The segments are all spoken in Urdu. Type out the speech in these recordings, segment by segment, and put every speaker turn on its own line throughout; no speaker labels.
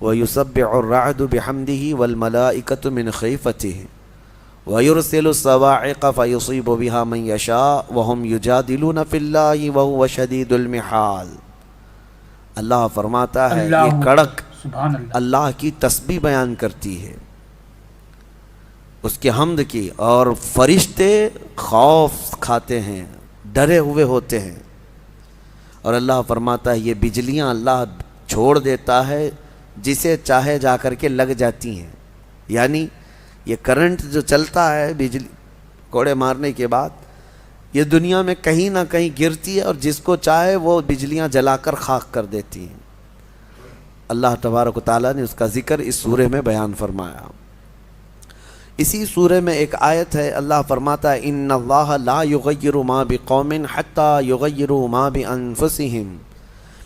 وَيُسَبِّحُ الرَّعْدُ بِحَمْدِهِ وَالْمَلَائِكَةُ مِنْ خِيفَتِهِ وَيُرْسِلُ الصَّوَاعِقَ فَيُصِيبُ بِهَا مَنْ يَشَاءُ وَهُمْ يُجَادِلُونَ فِي اللَّهِ وَهُوَ شَدِيدُ الْمِحَالِ۔ اللہ فرماتا ہے یہ کڑک
سبحان اللہ،
اللہ کی تسبیح بیان کرتی ہے، اس کے حمد کی، اور فرشتے خوف کھاتے ہیں، ڈرے ہوئے ہوتے ہیں، اور اللہ فرماتا ہے یہ بجلیاں اللہ چھوڑ دیتا ہے، جسے چاہے جا کر کے لگ جاتی ہیں۔ یعنی یہ کرنٹ جو چلتا ہے بجلی کوڑے مارنے کے بعد، یہ دنیا میں کہیں نہ کہیں گرتی ہے، اور جس کو چاہے وہ بجلیاں جلا کر خاک کر دیتی ہیں۔ اللہ تبارک و تعالیٰ نے اس کا ذکر اس سورہ میں بیان فرمایا۔ اسی سورہ میں ایک آیت ہے، اللہ فرماتا ہے ان اللہ لا یغیر ما بقوم حتی یغیروا ما بانفسہم،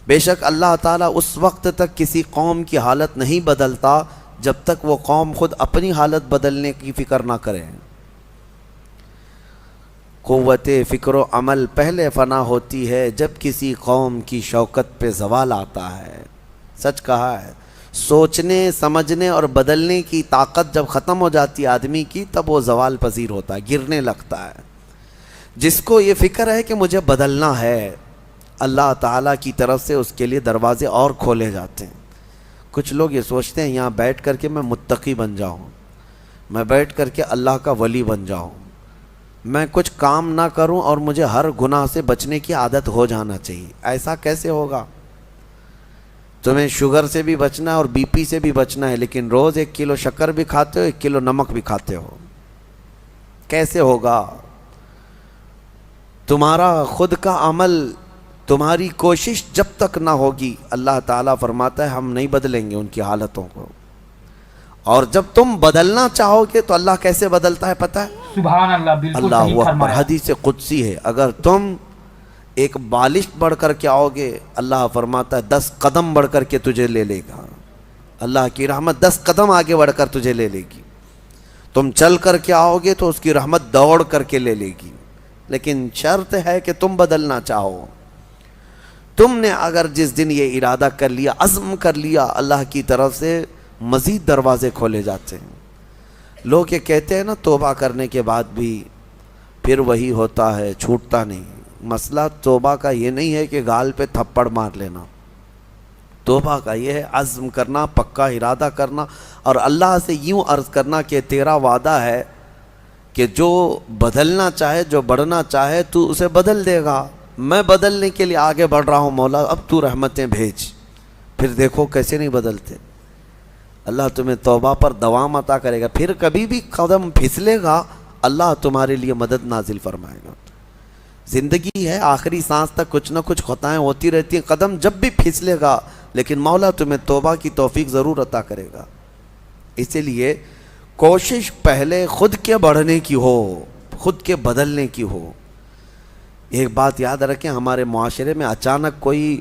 بے شک اللہ تعالیٰ اس وقت تک کسی قوم کی حالت نہیں بدلتا جب تک وہ قوم خود اپنی حالت بدلنے کی فکر نہ کرے۔ قوت فکر و عمل پہلے فنا ہوتی ہے جب کسی قوم کی شوکت پہ زوال آتا ہے۔ سچ کہا ہے، سوچنے سمجھنے اور بدلنے کی طاقت جب ختم ہو جاتی ہے آدمی کی، تب وہ زوال پذیر ہوتا ہے، گرنے لگتا ہے۔ جس کو یہ فکر ہے کہ مجھے بدلنا ہے، اللہ تعالیٰ کی طرف سے اس کے لیے دروازے اور کھولے جاتے ہیں۔ کچھ لوگ یہ سوچتے ہیں یہاں بیٹھ کر کے میں متقی بن جاؤں، میں بیٹھ کر کے اللہ کا ولی بن جاؤں، میں کچھ کام نہ کروں اور مجھے ہر گناہ سے بچنے کی عادت ہو جانا چاہیے۔ ایسا کیسے ہوگا؟ تمہیں شوگر سے بھی بچنا ہے اور بی پی سے بھی بچنا ہے، لیکن روز 1 کلو شکر بھی کھاتے ہو، 1 کلو نمک بھی کھاتے ہو، کیسے ہوگا؟ تمہارا خود کا عمل، تمہاری کوشش جب تک نہ ہوگی، اللہ تعالیٰ فرماتا ہے ہم نہیں بدلیں گے ان کی حالتوں کو۔ اور جب تم بدلنا چاہو گے تو اللہ کیسے بدلتا ہے پتہ ہے؟
سبحان اللہ، بالکل
اللہ
صحیح
اکبر،
فرمایا۔
حدیث قدسی ہے، اگر تم ایک بالش بڑھ کر کے آؤ گے، اللہ فرماتا ہے 10 قدم بڑھ کر کے تجھے لے لے گا۔ اللہ کی رحمت 10 قدم آگے بڑھ کر تجھے لے لے گی۔ تم چل کر کے آؤ گے تو اس کی رحمت دوڑ کر کے لے لے گی، لیکن شرط ہے کہ تم بدلنا چاہو۔ تم نے اگر جس دن یہ ارادہ کر لیا، عزم کر لیا، اللہ کی طرف سے مزید دروازے کھولے جاتے ہیں۔ لوگ یہ کہتے ہیں نا توبہ کرنے کے بعد بھی پھر وہی ہوتا ہے، چھوٹتا نہیں۔ مسئلہ توبہ کا یہ نہیں ہے کہ گال پہ تھپڑ مار لینا، توبہ کا یہ ہے عزم کرنا، پکا ارادہ کرنا، اور اللہ سے یوں عرض کرنا کہ تیرا وعدہ ہے کہ جو بدلنا چاہے، جو بڑھنا چاہے تو اسے بدل دے گا۔ میں بدلنے کے لیے آگے بڑھ رہا ہوں مولا، اب تو رحمتیں بھیج۔ پھر دیکھو کیسے نہیں بدلتے۔ اللہ تمہیں توبہ پر دوام عطا کرے گا، پھر کبھی بھی قدم پھسلے گا اللہ تمہارے لیے مدد نازل فرمائے گا۔ زندگی ہے، آخری سانس تک کچھ نہ کچھ خطائیں ہوتی رہتی ہیں، قدم جب بھی پھسلے گا لیکن مولا تمہیں توبہ کی توفیق ضرور عطا کرے گا۔ اسی لیے کوشش پہلے خود کے بڑھنے کی ہو، خود کے بدلنے کی ہو۔ ایک بات یاد رکھیں، ہمارے معاشرے میں اچانک کوئی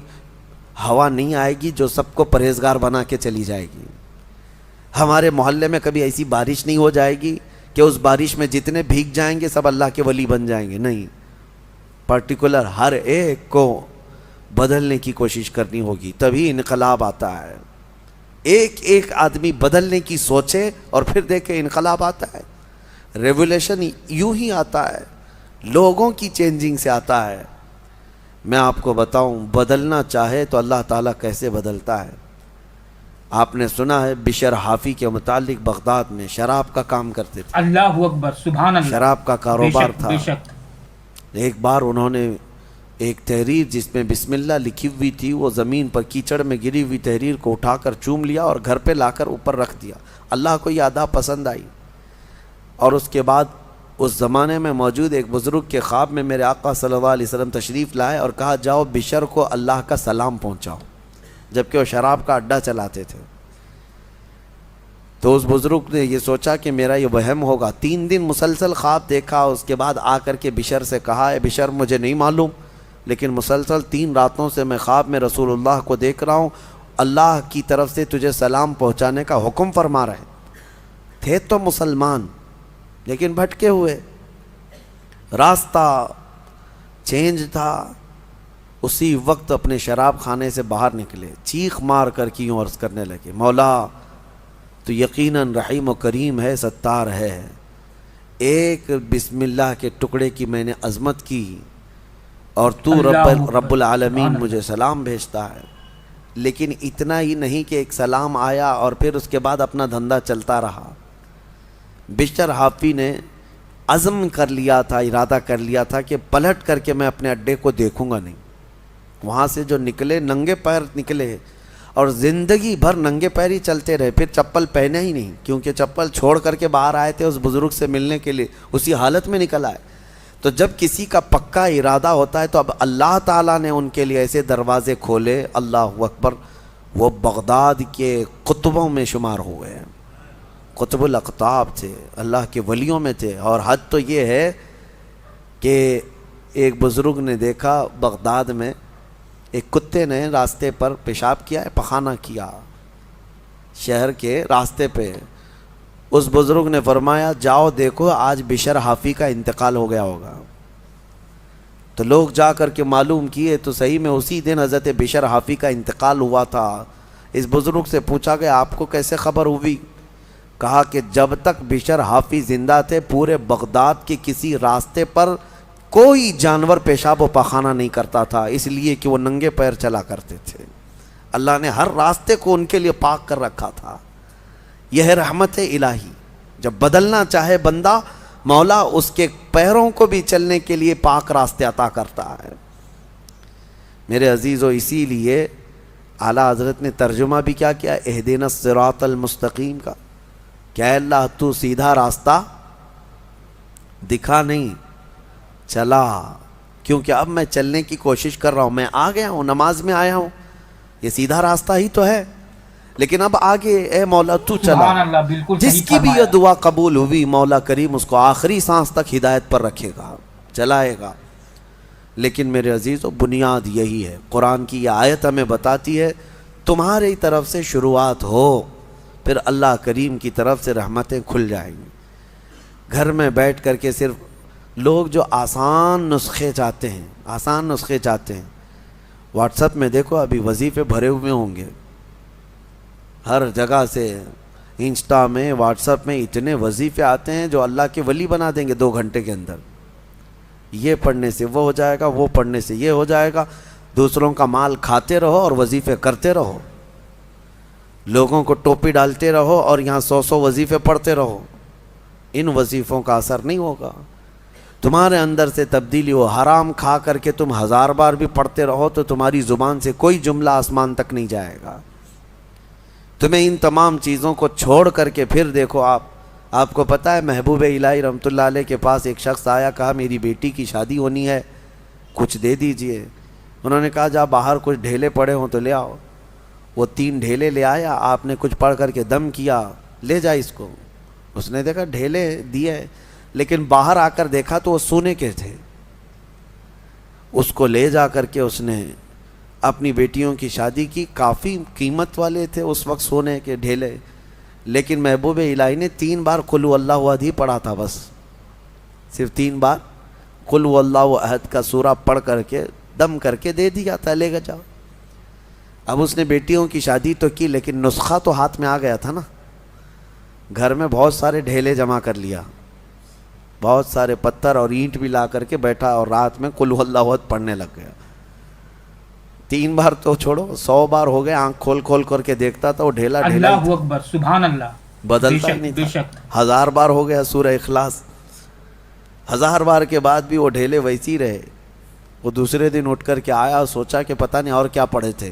ہوا نہیں آئے گی جو سب کو پرہیزگار بنا کے چلی جائے گی۔ ہمارے محلے میں کبھی ایسی بارش نہیں ہو جائے گی کہ اس بارش میں جتنے بھیگ جائیں گے سب اللہ کے ولی بن جائیں گے، نہیں، پرٹیکولر ہر ایک کو بدلنے کی کوشش کرنی ہوگی، تبھی انقلاب آتا ہے۔ ایک ایک آدمی بدلنے کی سوچے اور پھر دیکھے انقلاب آتا ہے۔ ریولیوشن یوں ہی آتا ہے، لوگوں کی چینجنگ سے آتا ہے۔ میں آپ کو بتاؤں، بدلنا چاہے تو اللہ تعالیٰ کیسے بدلتا ہے۔ آپ نے سنا ہے بشر حافی کے متعلق بغداد میں شراب کا کام کرتے تھے،
اللہ اکبر، سبحان اللہ،
شراب کا کاروبار تھا۔
بے شک۔
ایک بار انہوں نے ایک تحریر جس میں بسم اللہ لکھی ہوئی تھی، وہ زمین پر کیچڑ میں گری ہوئی تحریر کو اٹھا کر چوم لیا اور گھر پہ لا کر اوپر رکھ دیا۔ اللہ کو یہ ادا پسند آئی، اور اس کے بعد اس زمانے میں موجود ایک بزرگ کے خواب میں میرے آقا صلی اللہ علیہ وسلم تشریف لائے اور کہا جاؤ بشر کو اللہ کا سلام پہنچاؤ، جبکہ وہ شراب کا اڈا چلاتے تھے۔ تو اس بزرگ نے یہ سوچا کہ میرا یہ وہم ہوگا، 3 دن مسلسل خواب دیکھا، اس کے بعد آ کر کے بشر سے کہا اے بشر مجھے نہیں معلوم، لیکن مسلسل 3 راتوں سے میں خواب میں رسول اللہ کو دیکھ رہا ہوں، اللہ کی طرف سے تجھے سلام پہنچانے کا حکم فرما رہے تھے۔ تو مسلمان لیکن بھٹکے ہوئے، راستہ چینج تھا، اسی وقت اپنے شراب خانے سے باہر نکلے، چیخ مار کر کی یوں عرض کرنے لگے، مولا تو یقیناً رحیم و کریم ہے، ستار ہے، ایک بسم اللہ کے ٹکڑے کی میں نے عظمت کی اور تو رب العالمین مجھے سلام بھیجتا ہے، لیکن اتنا ہی نہیں کہ ایک سلام آیا اور پھر اس کے بعد اپنا دھندا چلتا رہا۔ بشر حافی نے عزم کر لیا تھا، ارادہ کر لیا تھا کہ پلٹ کر کے میں اپنے اڈے کو دیکھوں گا نہیں۔ وہاں سے جو نکلے ننگے پیر نکلے اور زندگی بھر ننگے پیر ہی چلتے رہے، پھر چپل پہنے ہی نہیں، کیونکہ چپل چھوڑ کر کے باہر آئے تھے اس بزرگ سے ملنے کے لیے، اسی حالت میں نکل آئے۔ تو جب کسی کا پکا ارادہ ہوتا ہے تو اب اللہ تعالیٰ نے ان کے لیے ایسے دروازے کھولے، اللہ اکبر، وہ بغداد کے قطبوں میں شمار ہوئے ہیں، قطب الاقطاب تھے، اللہ کے ولیوں میں تھے۔ اور حد تو یہ ہے کہ ایک بزرگ نے دیکھا بغداد میں ایک کتے نے راستے پر پیشاب کیا ہے، پخانہ کیا شہر کے راستے پہ۔ اس بزرگ نے فرمایا جاؤ دیکھو آج بشر حافی کا انتقال ہو گیا ہوگا۔ تو لوگ جا کر کے معلوم کیے تو صحیح میں اسی دن حضرت بشر حافی کا انتقال ہوا تھا۔ اس بزرگ سے پوچھا گیا آپ کو کیسے خبر ہوئی؟ کہا کہ جب تک بشر حافی زندہ تھے پورے بغداد کے کسی راستے پر کوئی جانور پیشاب و پخانہ نہیں کرتا تھا، اس لیے کہ وہ ننگے پیر چلا کرتے تھے۔ اللہ نے ہر راستے کو ان کے لیے پاک کر رکھا تھا۔ یہ ہے رحمت الہی، جب بدلنا چاہے بندہ مولا اس کے پیروں کو بھی چلنے کے لیے پاک راستے عطا کرتا ہے۔ میرے عزیزو، اسی لیے اعلیٰ حضرت نے ترجمہ بھی کیا کیا، اہدنا الصراط المستقیم کا، کیا اللہ تو سیدھا راستہ دکھا نہیں چلا، کیونکہ اب میں چلنے کی کوشش کر رہا ہوں، میں آ گیا ہوں، نماز میں آیا ہوں، یہ سیدھا راستہ ہی تو ہے، لیکن اب آگے اے مولا تو چلا۔ جس کی بھی یہ دعا قبول ہوئی مولا کریم اس کو آخری سانس تک ہدایت پر رکھے گا، چلائے گا۔ لیکن میرے عزیزو بنیاد یہی ہے، قرآن کی یہ آیت ہمیں بتاتی ہے تمہاری طرف سے شروعات ہو، پھر اللہ کریم کی طرف سے رحمتیں کھل جائیں گی۔ گھر میں بیٹھ کر کے صرف لوگ جو آسان نسخے چاہتے ہیں، واٹس ایپ میں دیکھو ابھی وظیفے بھرے ہوئے ہوں گے، ہر جگہ سے انسٹا میں واٹس ایپ میں اتنے وظیفے آتے ہیں جو اللہ کے ولی بنا دیں گے 2 گھنٹے کے اندر۔ یہ پڑھنے سے وہ ہو جائے گا، وہ پڑھنے سے یہ ہو جائے گا، دوسروں کا مال کھاتے رہو اور وظیفے کرتے رہو، لوگوں کو ٹوپی ڈالتے رہو اور یہاں 100 وظیفے پڑھتے رہو، ان وظیفوں کا اثر نہیں ہوگا۔ تمہارے اندر سے تبدیلی ہو، حرام کھا کر کے تم 1000 بار بھی پڑھتے رہو تو تمہاری زبان سے کوئی جملہ آسمان تک نہیں جائے گا۔ تمہیں ان تمام چیزوں کو چھوڑ کر کے پھر دیکھو، آپ کو پتہ ہے محبوب الہی رحمۃ اللہ علیہ کے پاس ایک شخص آیا، کہا میری بیٹی کی شادی ہونی ہے، کچھ دے دیجئے۔ انہوں نے کہا جا باہر کچھ ڈھیلے پڑے ہوں تو لے آؤ۔ وہ 3 ڈھیلے لے آیا، آپ نے کچھ پڑھ کر کے دم کیا، لے جا اس کو۔ اس نے دیکھا ڈھیلے دیے، لیکن باہر آ کر دیکھا تو وہ سونے کے تھے۔ اس کو لے جا کر کے اس نے اپنی بیٹیوں کی شادی کی، کافی قیمت والے تھے اس وقت سونے کے ڈھیلے، لیکن محبوب الہی نے 3 بار قل هو اللہ احد ہی پڑھا تھا، بس صرف 3 بار قل هو اللہ احد کا سورہ پڑھ کر کے دم کر کے دے دیا تھا، لے گا جاؤ۔ اب اس نے بیٹیوں کی شادی تو کی، لیکن نسخہ تو ہاتھ میں آ گیا تھا نا، گھر میں بہت سارے ڈھیلے جمع کر لیا، بہت سارے پتھر اور اینٹ بھی لا کر کے بیٹھا اور رات میں قل هو اللہ احد پڑھنے لگ گیا۔ 3 بار تو چھوڑو، 100 بار ہو گئے، آنکھ کھول کر کے دیکھتا تھا وہ ڈھیلا
اللہ اکبر، سبحان اللہ،
بدلتا ہی نہیں تھا۔ 1000 بار ہو گیا سورہ اخلاص، 1000 بار کے بعد بھی وہ ڈھیلے ویسی رہے۔ وہ دوسرے دن اٹھ کر کے آیا، سوچا کہ پتہ نہیں اور کیا پڑھے تھے۔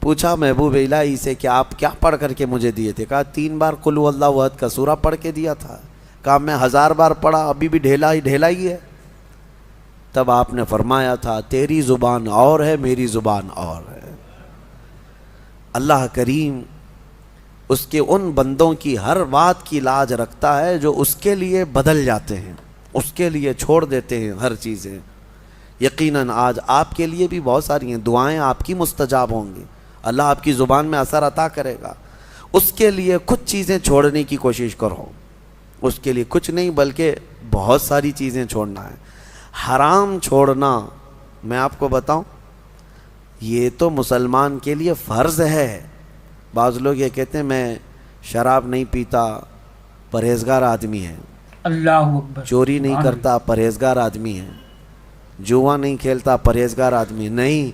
پوچھا محبوب الہی سے کہ آپ کیا پڑھ کر کے مجھے دیے تھے؟ کہا 3 بار قل هو اللہ احد کا سورہ پڑھ کے دیا تھا۔ کہا میں 1000 بار پڑھا، ابھی بھی ڈھیلا ہی ہے۔ تب آپ نے فرمایا تھا تیری زبان اور ہے، میری زبان اور ہے۔ اللہ کریم اس کے ان بندوں کی ہر بات کی لاج رکھتا ہے جو اس کے لیے بدل جاتے ہیں، اس کے لیے چھوڑ دیتے ہیں ہر چیزیں۔ یقیناً آج آپ کے لیے بھی بہت ساری ہیں، دعائیں آپ کی مستجاب ہوں گی، اللہ آپ کی زبان میں اثر عطا کرے گا۔ اس کے لیے کچھ چیزیں چھوڑنے کی کوشش کرو، اس کے لیے کچھ نہیں بلکہ بہت ساری چیزیں چھوڑنا ہے۔ حرام چھوڑنا میں آپ کو بتاؤں، یہ تو مسلمان کے لیے فرض ہے. بعض لوگ یہ کہتے ہیں میں شراب نہیں پیتا، پرہیزگار آدمی ہے.
اللہ اکبر.
چوری نہیں کرتا، پرہیزگار آدمی ہے. جوا نہیں کھیلتا، پرہیزگار آدمی. نہیں،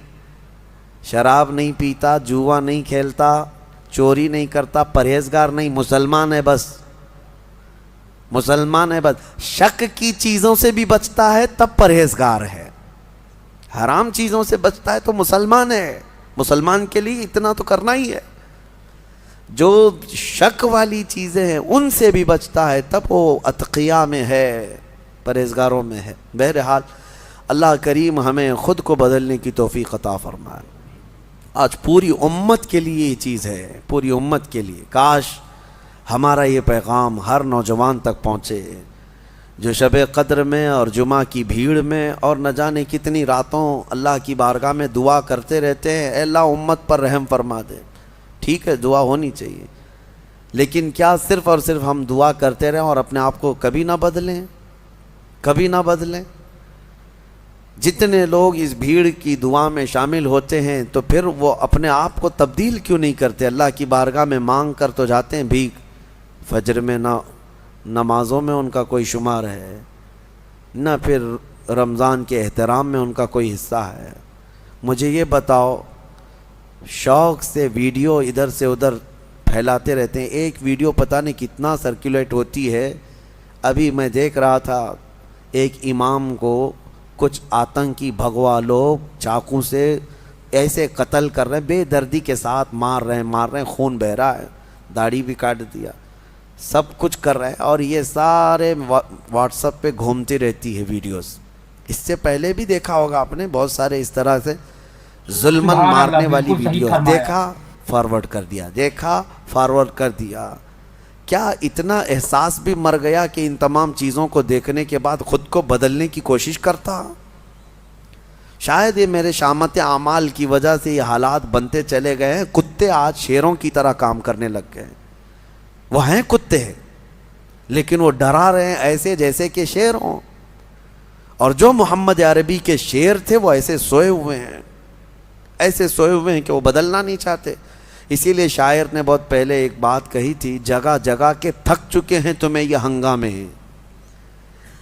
شراب نہیں پیتا، جوا نہیں کھیلتا، چوری نہیں کرتا، پرہیزگار نہیں، مسلمان ہے بس. مسلمان ہے بس. شک کی چیزوں سے بھی بچتا ہے تب پرہیزگار ہے. حرام چیزوں سے بچتا ہے تو مسلمان ہے. مسلمان کے لیے اتنا تو کرنا ہی ہے. جو شک والی چیزیں ہیں ان سے بھی بچتا ہے تب وہ اتقیاء میں ہے، پرہیزگاروں میں ہے. بہرحال اللہ کریم ہمیں خود کو بدلنے کی توفیق عطا فرمائے. آج پوری امت کے لیے یہ چیز ہے، پوری امت کے لیے. کاش ہمارا یہ پیغام ہر نوجوان تک پہنچے جو شب قدر میں اور جمعہ کی بھیڑ میں اور نہ جانے کتنی راتوں اللہ کی بارگاہ میں دعا کرتے رہتے ہیں، اے اللہ امت پر رحم فرما دے. ٹھیک ہے، دعا ہونی چاہیے، لیکن کیا صرف اور صرف ہم دعا کرتے رہیں اور اپنے آپ کو کبھی نہ بدلیں؟ کبھی نہ بدلیں. جتنے لوگ اس بھیڑ کی دعا میں شامل ہوتے ہیں تو پھر وہ اپنے آپ کو تبدیل کیوں نہیں کرتے؟ اللہ کی بارگاہ میں مانگ کر تو جاتے ہیں بھیک. فجر میں نہ نمازوں میں ان کا کوئی شمار ہے، نہ پھر رمضان کے احترام میں ان کا کوئی حصہ ہے. مجھے یہ بتاؤ، شوق سے ویڈیو ادھر سے ادھر پھیلاتے رہتے ہیں. ایک ویڈیو پتہ نہیں کتنا سرکولیٹ ہوتی ہے. ابھی میں دیکھ رہا تھا ایک امام کو کچھ آتنکی بھگوا لوگ چاقو سے ایسے قتل کر رہے ہیں، بے دردی کے ساتھ مار رہے ہیں، خون بہہ رہا ہے، داڑھی بھی کاٹ دیا، سب کچھ کر رہے ہیں، اور یہ سارے واٹس ایپ پہ گھومتی رہتی ہے ویڈیوز. اس سے پہلے بھی دیکھا ہوگا آپ نے بہت سارے اس طرح سے ظلمن مارنے والی ویڈیوز. دیکھا فارورڈ کر دیا، دیکھا فارورڈ کر دیا. کیا اتنا احساس بھی مر گیا کہ ان تمام چیزوں کو دیکھنے کے بعد خود کو بدلنے کی کوشش کرتا؟ شاید یہ میرے شامت اعمال کی وجہ سے یہ حالات بنتے چلے گئے ہیں. کتے آج شیروں کی طرح کام کرنے لگ گئے ہیں. وہ ہیں کتے لیکن وہ ڈرا رہے ہیں ایسے جیسے کہ شیر ہوں، اور جو محمد عربی کے شیر تھے وہ ایسے سوئے ہوئے ہیں، ایسے سوئے ہوئے ہیں کہ وہ بدلنا نہیں چاہتے. اسی لیے شاعر نے بہت پہلے ایک بات کہی تھی، جگہ جگہ کے تھک چکے ہیں تمہیں یہ ہنگامے ہیں.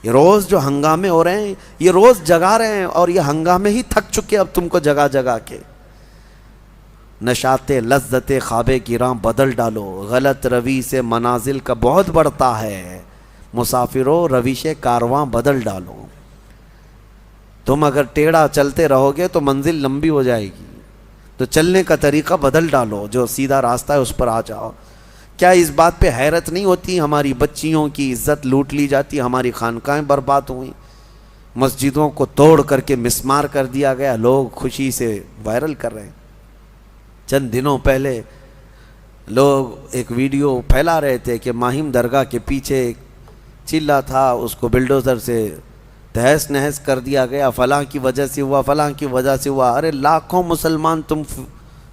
یہ روز جو ہنگامے ہو رہے ہیں یہ روز جگا رہے ہیں، اور یہ ہنگامے ہی تھک چکے اب تم کو جگہ جگہ کے. نشاط لذت خواب گراں بدل ڈالو، غلط روی سے منازل کا بہت بڑھتا ہے، مسافروں رویش کارواں بدل ڈالو. تم اگر ٹیڑھا چلتے رہو گے تو منزل لمبی ہو جائے گی، تو چلنے کا طریقہ بدل ڈالو، جو سیدھا راستہ ہے اس پر آ جاؤ. کیا اس بات پہ حیرت نہیں ہوتی ہماری بچیوں کی عزت لوٹ لی جاتی، ہماری خانقاہیں برباد ہوئیں، مسجدوں کو توڑ کر کے مسمار کر دیا گیا، لوگ خوشی سے وائرل کر رہے ہیں. چند دنوں پہلے لوگ ایک ویڈیو پھیلا رہے تھے کہ ماہم درگاہ کے پیچھے ایک چلہ تھا، اس کو بلڈوزر سے تہس نہس کر دیا گیا، فلاں کی وجہ سے ہوا، فلاں کی وجہ سے ہوا. ارے لاکھوں مسلمان تم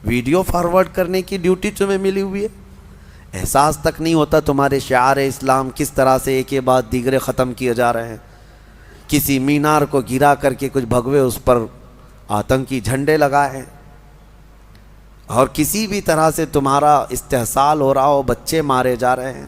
ویڈیو فارورڈ کرنے کی ڈیوٹی تمہیں ملی ہوئی ہے. احساس تک نہیں ہوتا تمہارے شعار اسلام کس طرح سے ایک کے بعد دیگرے ختم کیے جا رہے ہیں. کسی مینار کو گرا کر کے کچھ بھگوے اس پر آتنکی جھنڈے لگائے ہیں، اور کسی بھی طرح سے تمہارا استحصال ہو رہا ہو، بچے مارے جا رہے ہیں.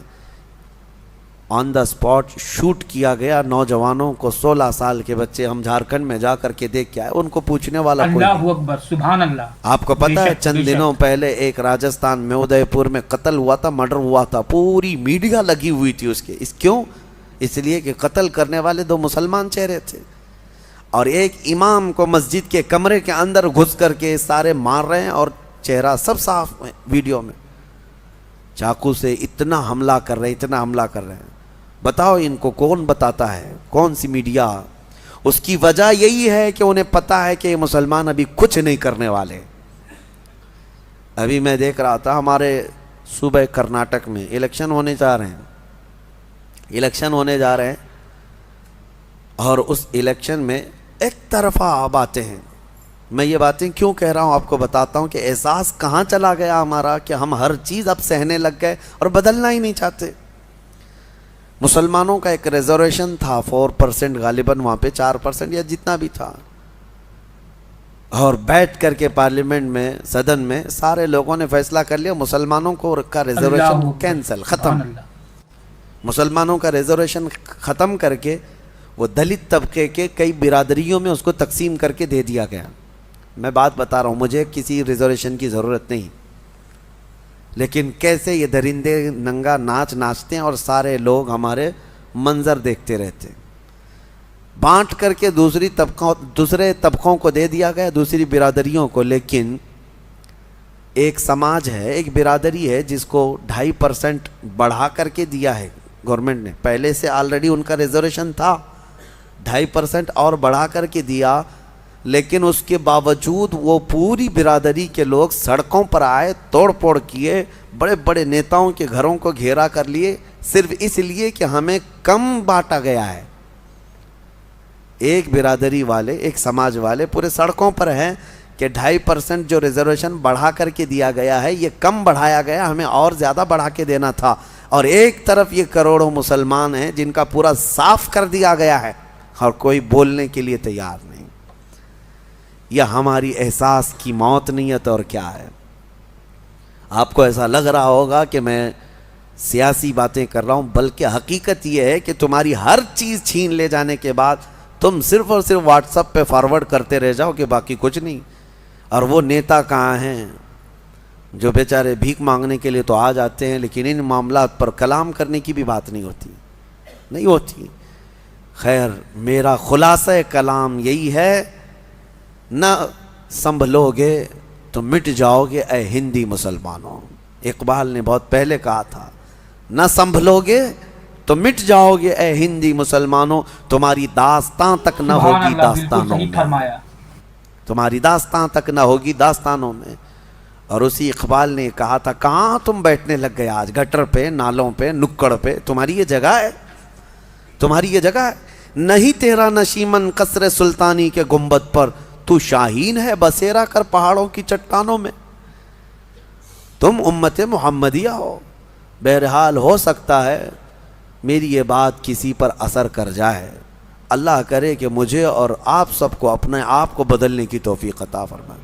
آن دا اسپاٹ شوٹ کیا گیا نوجوانوں کو، 16 سال کے بچے. ہم جھارکھنڈ میں جا کر کے دیکھ کے آئے، ان کو پوچھنے والا کوئی نہیں.
اللہ اکبر، سبحان اللہ.
آپ کو پتہ ہے چند دنوں پہلے ایک راجستھان میں ادے پور میں قتل ہوا تھا، مرڈر ہوا تھا، پوری میڈیا لگی ہوئی تھی اس کے. کیوں؟ اس لیے کہ قتل کرنے والے 2 مسلمان چہرے تھے، اور ایک امام کو مسجد کے کمرے کے اندر گھس کر کے سارے مار رہے ہیں، اور چہرہ سب صاف ہے ویڈیو میں. چاقو سے اتنا حملہ کر رہے ہیں، اتنا حملہ کر رہے ہیں. بتاؤ ان کو کون بتاتا ہے؟ کون سی میڈیا؟ اس کی وجہ یہی ہے کہ انہیں پتہ ہے کہ مسلمان ابھی کچھ نہیں کرنے والے. ابھی میں دیکھ رہا تھا ہمارے صوبہ کرناٹک میں الیکشن ہونے جا رہے ہیں، اور اس الیکشن میں ایک طرفہ باتیں ہیں. میں یہ باتیں کیوں کہہ رہا ہوں آپ کو بتاتا ہوں کہ احساس کہاں چلا گیا ہمارا کہ ہم ہر چیز اب سہنے لگ گئے اور بدلنا ہی نہیں چاہتے. مسلمانوں کا ایک ریزرویشن تھا 4% غالباً، وہاں پہ 4% یا جتنا بھی تھا. اور بیٹھ کر کے پارلیمنٹ میں صدن میں سارے لوگوں نے فیصلہ کر لیا مسلمانوں کو کا ریزرویشن کینسل ختم. مسلمانوں کا ریزرویشن ختم کر کے وہ دلت طبقے کے کئی برادریوں میں اس کو تقسیم کر کے دے دیا گیا. میں بات بتا رہا ہوں, مجھے کسی ریزرویشن کی ضرورت نہیں, لیکن کیسے یہ درندے ننگا ناچ ناچتے ہیں اور سارے لوگ ہمارے منظر دیکھتے رہتے ہیں. بانٹ کر کے دوسرے طبقوں کو دے دیا گیا, دوسری برادریوں کو. لیکن ایک سماج ہے, ایک برادری ہے جس کو 2.5% بڑھا کر کے دیا ہے گورنمنٹ نے. پہلے سے آلریڈی ان کا ریزرویشن تھا, 2.5% اور بڑھا کر کے دیا. لیکن اس کے باوجود وہ پوری برادری کے لوگ سڑکوں پر آئے, توڑ پھوڑ کیے, بڑے بڑے نیتاؤں کے گھروں کو گھیرا کر لیے, صرف اس لیے کہ ہمیں کم بانٹا گیا ہے. ایک برادری والے, ایک سماج والے پورے سڑکوں پر ہیں کہ 2.5% جو ریزرویشن بڑھا کر کے دیا گیا ہے یہ کم بڑھایا گیا, ہمیں اور زیادہ بڑھا کے دینا تھا. اور ایک طرف یہ کروڑوں مسلمان ہیں جن کا پورا صاف کر دیا گیا ہے اور کوئی بولنے کے لیے تیار نہیں. یہ ہماری احساس کی موت نہیں ہے تو اور کیا ہے. آپ کو ایسا لگ رہا ہوگا کہ میں سیاسی باتیں کر رہا ہوں, بلکہ حقیقت یہ ہے کہ تمہاری ہر چیز چھین لے جانے کے بعد تم صرف اور صرف واٹس ایپ پہ فارورڈ کرتے رہ جاؤ کہ باقی کچھ نہیں. اور وہ نیتا کہاں ہیں جو بیچارے بھیک مانگنے کے لیے تو آ جاتے ہیں, لیکن ان معاملات پر کلام کرنے کی بھی بات نہیں ہوتی. خیر, میرا خلاصہ کلام یہی ہے, نہ سنبھلو گے تو مٹ جاؤ گے اے ہندی مسلمانوں. اقبال نے بہت پہلے کہا تھا, نہ سنبھلو گے تو مٹ جاؤ گے اے ہندی مسلمانوں, تمہاری داستان تک نہ ہوگی داستانوں میں, تمہاری داستان تک نہ ہوگی داستانوں میں. اور اسی اقبال نے کہا تھا, کہاں تم بیٹھنے لگ گئے آج, گٹر پہ, نالوں پہ, نکڑ پہ, تمہاری یہ جگہ ہے, تمہاری یہ جگہ ہے. نہیں تیرا نشیمن قصر سلطانی کے گنبد پر, تو شاہین ہے بسیرا کر پہاڑوں کی چٹانوں میں. تم امت محمدیہ ہو. بہرحال ہو سکتا ہے میری یہ بات کسی پر اثر کر جائے. اللہ کرے کہ مجھے اور آپ سب کو اپنے آپ کو بدلنے کی توفیق عطا فرمائے.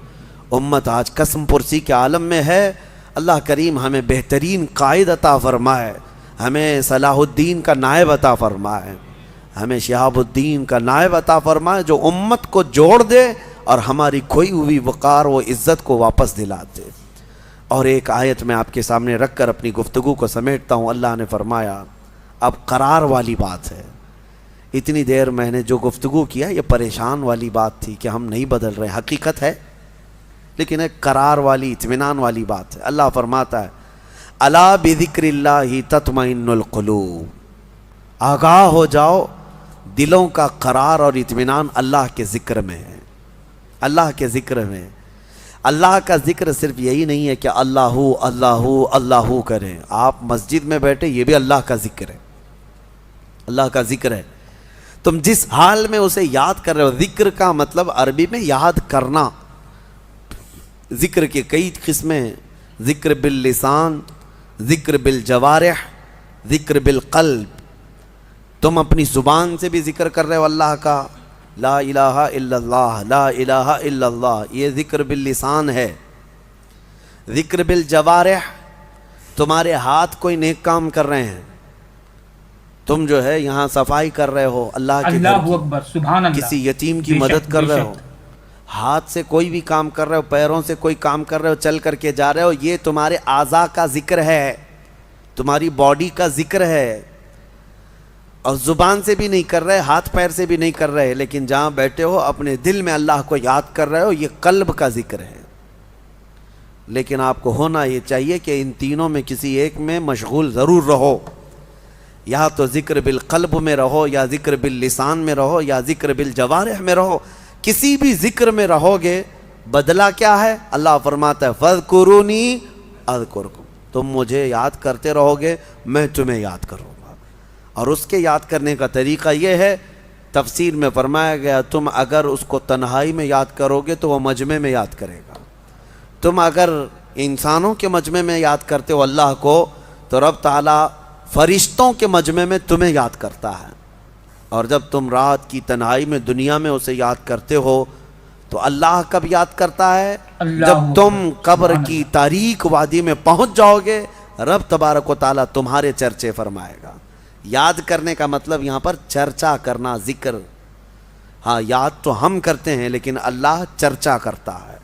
امت آج قسم پرسی کے عالم میں ہے. اللہ کریم ہمیں بہترین قائد عطا فرمائے, ہمیں صلاح الدین کا نائب عطا فرمائے, ہمیں شہاب الدین کا نائب عطا فرمائے جو امت کو جوڑ دے اور ہماری کھوئی ہوئی وقار و عزت کو واپس دلا دے. اور ایک آیت میں آپ کے سامنے رکھ کر اپنی گفتگو کو سمیٹتا ہوں. اللہ نے فرمایا, اب قرار والی بات ہے. اتنی دیر میں نے جو گفتگو کیا یہ پریشان والی بات تھی کہ ہم نہیں بدل رہے, حقیقت ہے, لیکن ایک قرار والی, اطمینان والی بات ہے. اللہ فرماتا ہے, الا بذکر اللہ تطمئن القلوب, آگاہ ہو جاؤ, دلوں کا قرار اور اطمینان اللہ کے ذکر میں ہے. اللہ کے ذکر میں. اللہ کا ذکر صرف یہی نہیں ہے کہ اللہ اللہ اللہ کریں. آپ مسجد میں بیٹھے, یہ بھی اللہ کا ذکر ہے, اللہ کا ذکر ہے. تم جس حال میں اسے یاد کر رہے ہو. ذکر کا مطلب عربی میں یاد کرنا. ذکر کے کئی قسمیں ہیں, ذکر باللسان, ذکر بالجوارح, ذکر بالقلب. تم اپنی زبان سے بھی ذکر کر رہے ہو اللہ کا, لا الہ الا اللہ, لا الہ الا اللہ, یہ ذکر باللسان ہے. ذکر بالجوارح, تمہارے ہاتھ کوئی نیک کام کر رہے ہیں, تم جو ہے یہاں صفائی کر رہے ہو اللہ کے گھر کی, کسی یتیم کی مدد کر رہے ہو, ہاتھ سے کوئی بھی کام کر رہے ہو, پیروں سے کوئی کام کر رہے ہو, چل کر کے جا رہے ہو, یہ تمہارے اعضاء کا ذکر ہے, تمہاری باڈی کا ذکر ہے. اور زبان سے بھی نہیں کر رہے, ہاتھ پیر سے بھی نہیں کر رہے, لیکن جہاں بیٹھے ہو اپنے دل میں اللہ کو یاد کر رہے ہو, یہ قلب کا ذکر ہے. لیکن آپ کو ہونا یہ چاہیے کہ ان تینوں میں کسی ایک میں مشغول ضرور رہو. یا تو ذکر بالقلب میں رہو, یا ذکر باللسان میں رہو, یا ذکر بالجوارح میں رہو. کسی بھی ذکر میں رہو گے, بدلہ کیا ہے؟ اللہ فرماتا ہے فَاذْكُرُونِي أَذْكُرْكُمْ, تم مجھے یاد کرتے رہو گے, میں تمہیں یاد کروں گا. اور اس کے یاد کرنے کا طریقہ یہ ہے, تفسیر میں فرمایا گیا, تم اگر اس کو تنہائی میں یاد کرو گے تو وہ مجمع میں یاد کرے گا. تم اگر انسانوں کے مجمع میں یاد کرتے ہو اللہ کو, تو رب تعالیٰ فرشتوں کے مجمع میں تمہیں یاد کرتا ہے. اور جب تم رات کی تنہائی میں دنیا میں اسے یاد کرتے ہو تو اللہ کب یاد کرتا ہے؟
اللہ
جب تم قبر کی تاریک وادی میں پہنچ جاؤ گے، رب تبارک و تعالیٰ تمہارے چرچے فرمائے گا۔ یاد کرنے کا مطلب یہاں پر چرچا کرنا، ذکر۔ ہاں یاد تو ہم کرتے ہیں لیکن اللہ چرچا کرتا ہے۔